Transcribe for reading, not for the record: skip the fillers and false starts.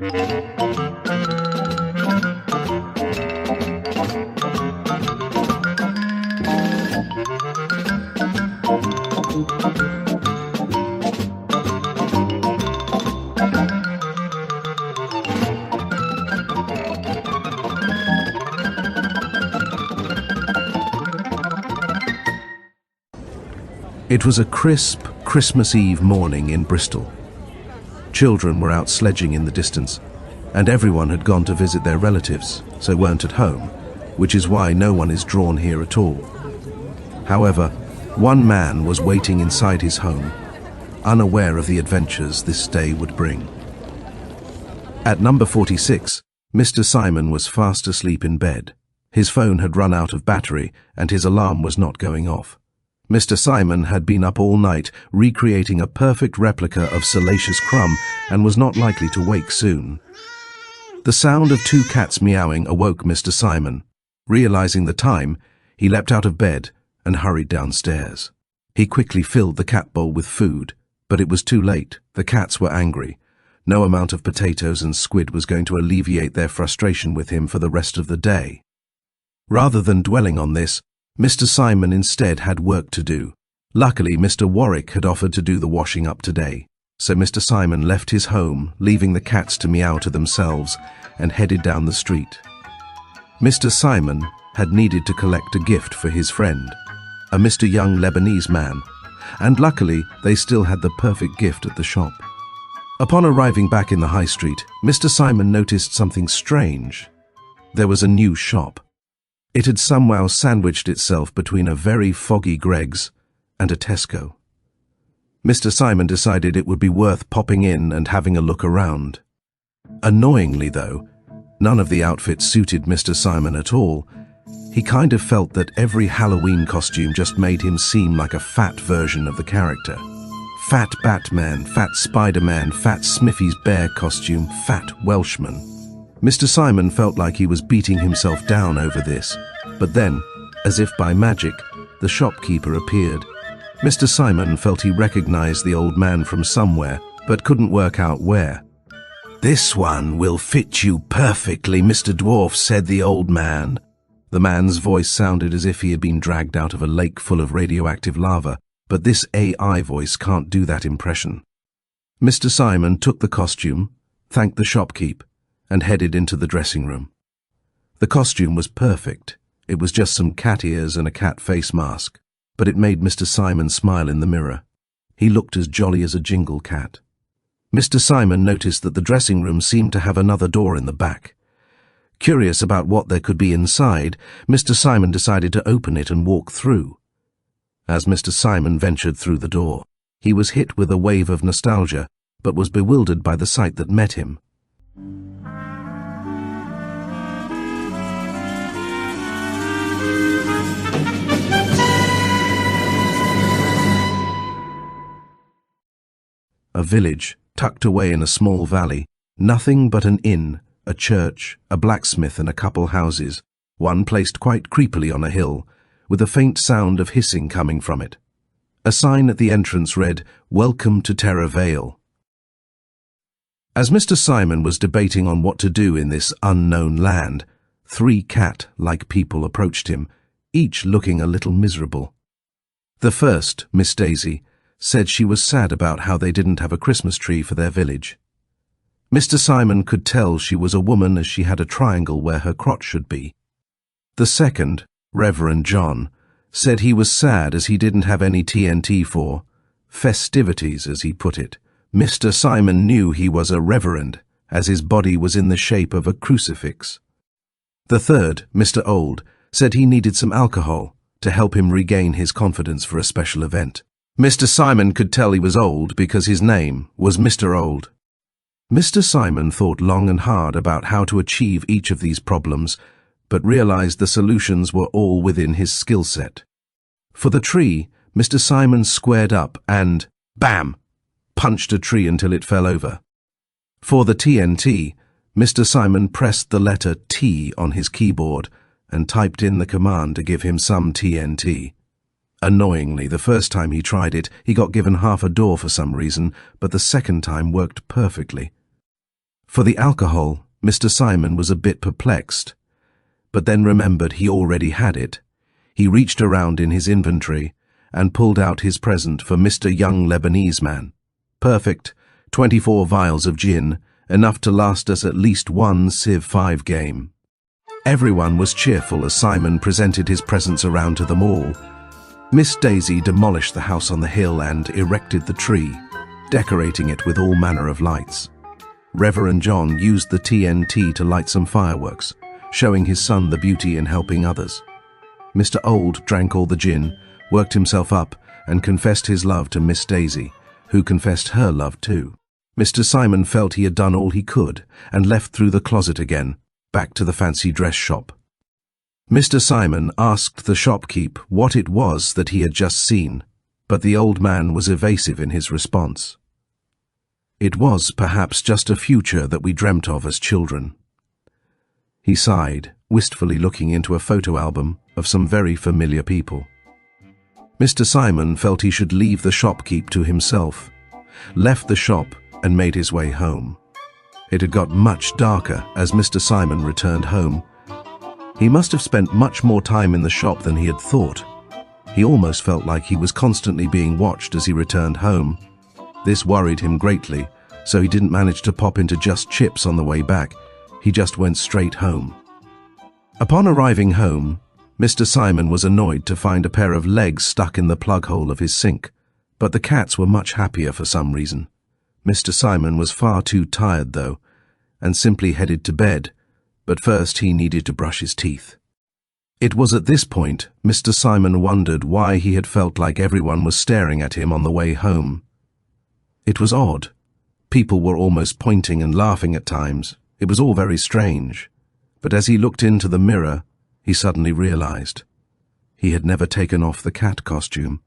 It was a crisp Christmas Eve morning in Bristol. Children were out sledging in the distance, and everyone had gone to visit their relatives, so weren't at home, which is why no one is drawn here at all. However, one man was waiting inside his home, unaware of the adventures this day would bring. At number 46, Mr. Simon was fast asleep in bed. His phone had run out of battery, and his alarm was not going off. Mr. Simon had been up all night recreating a perfect replica of Salacious Crumb and was not likely to wake soon. The sound of two cats meowing awoke Mr. Simon. Realizing the time, he leapt out of bed and hurried downstairs. He quickly filled the cat bowl with food, but it was too late. The cats were angry. No amount of potatoes and squid was going to alleviate their frustration with him for the rest of the day. Rather than dwelling on this, Mr. Simon instead had work to do. Luckily, Mr. Warwick had offered to do the washing up today, so Mr. Simon left his home, leaving the cats to meow to themselves, and headed down the street. Mr. Simon had needed to collect a gift for his friend, a Mr. Young Lebanese man, and luckily they still had the perfect gift at the shop. Upon arriving back in the high street, Mr. Simon noticed something strange. There was a new shop. It had somehow sandwiched itself between a very foggy Greggs and a Tesco. Mr. Simon decided it would be worth popping in and having a look around. Annoyingly, though, none of the outfits suited Mr. Simon at all. He kind of felt that every Halloween costume just made him seem like a fat version of the character. Fat Batman, fat Spider-Man, fat Smithy's bear costume, fat Welshman. Mr. Simon felt like he was beating himself down over this, but then, as if by magic, the shopkeeper appeared. Mr. Simon felt he recognized the old man from somewhere, but couldn't work out where. "This one will fit you perfectly, Mr. Dwarf," said the old man. The man's voice sounded as if he had been dragged out of a lake full of radioactive lava, but this AI voice can't do that impression. Mr. Simon took the costume, thanked the shopkeep, and headed into the dressing room. The costume was perfect. It was just some cat ears and a cat face mask, but it made Mr. Simon smile in the mirror. He looked as jolly as a Jingle cat. Mr. Simon noticed that the dressing room seemed to have another door in the back. Curious about what there could be inside, Mr. Simon decided to open it and walk through. As Mr. Simon ventured through the door, he was hit with a wave of nostalgia, but was bewildered by the sight that met him. A village, tucked away in a small valley, nothing but an inn, a church, a blacksmith and a couple houses, one placed quite creepily on a hill, with a faint sound of hissing coming from it. A sign at the entrance read, "Welcome to Terror Vale." As Mr. Simon was debating on what to do in this unknown land, 3 cat-like people approached him, each looking a little miserable. The first, Miss Daisy, said she was sad about how they didn't have a Christmas tree for their village. Mr. Simon could tell she was a woman as she had a triangle where her crotch should be. The second, Reverend John, said he was sad as he didn't have any TNT for festivities, as he put it. Mr. Simon knew he was a reverend, as his body was in the shape of a crucifix. The third, Mr. Old, said he needed some alcohol to help him regain his confidence for a special event. Mr. Simon could tell he was old because his name was Mr. Old. Mr. Simon thought long and hard about how to achieve each of these problems, but realized the solutions were all within his skill set. For the tree, Mr. Simon squared up and, bam, punched a tree until it fell over. For the TNT, Mr. Simon pressed the letter T on his keyboard and typed in the command to give him some TNT. Annoyingly, the first time he tried it, he got given half a door for some reason, but the second time worked perfectly. For the alcohol, Mr. Simon was a bit perplexed, but then remembered he already had it. He reached around in his inventory and pulled out his present for Mr. Young Lebanese Man. Perfect, 24 vials of gin, enough to last us at least one Civ 5 game. Everyone was cheerful as Simon presented his presents around to them all. Miss Daisy demolished the house on the hill and erected the tree, decorating it with all manner of lights. Reverend John used the TNT to light some fireworks, showing his son the beauty in helping others. Mr. Old drank all the gin, worked himself up, and confessed his love to Miss Daisy, who confessed her love too. Mr. Simon felt he had done all he could and left through the closet again, back to the fancy dress shop. Mr. Simon asked the shopkeep what it was that he had just seen, but the old man was evasive in his response. It was perhaps just a future that we dreamt of as children. He sighed, wistfully looking into a photo album of some very familiar people. Mr. Simon felt he should leave the shopkeep to himself, left the shop and made his way home. It had got much darker as Mr. Simon returned home. He must have spent much more time in the shop than he had thought. He almost felt like he was constantly being watched as he returned home. This worried him greatly, so he didn't manage to pop into Just Chips on the way back. He just went straight home. Upon arriving home, Mr. Simon was annoyed to find a pair of legs stuck in the plug hole of his sink, but the cats were much happier for some reason. Mr. Simon was far too tired, though, and simply headed to bed, but first he needed to brush his teeth. It was at this point Mr. Simon wondered why he had felt like everyone was staring at him on the way home. It was odd. People were almost pointing and laughing at times. It was all very strange. But as he looked into the mirror, he suddenly realized he had never taken off the cat costume.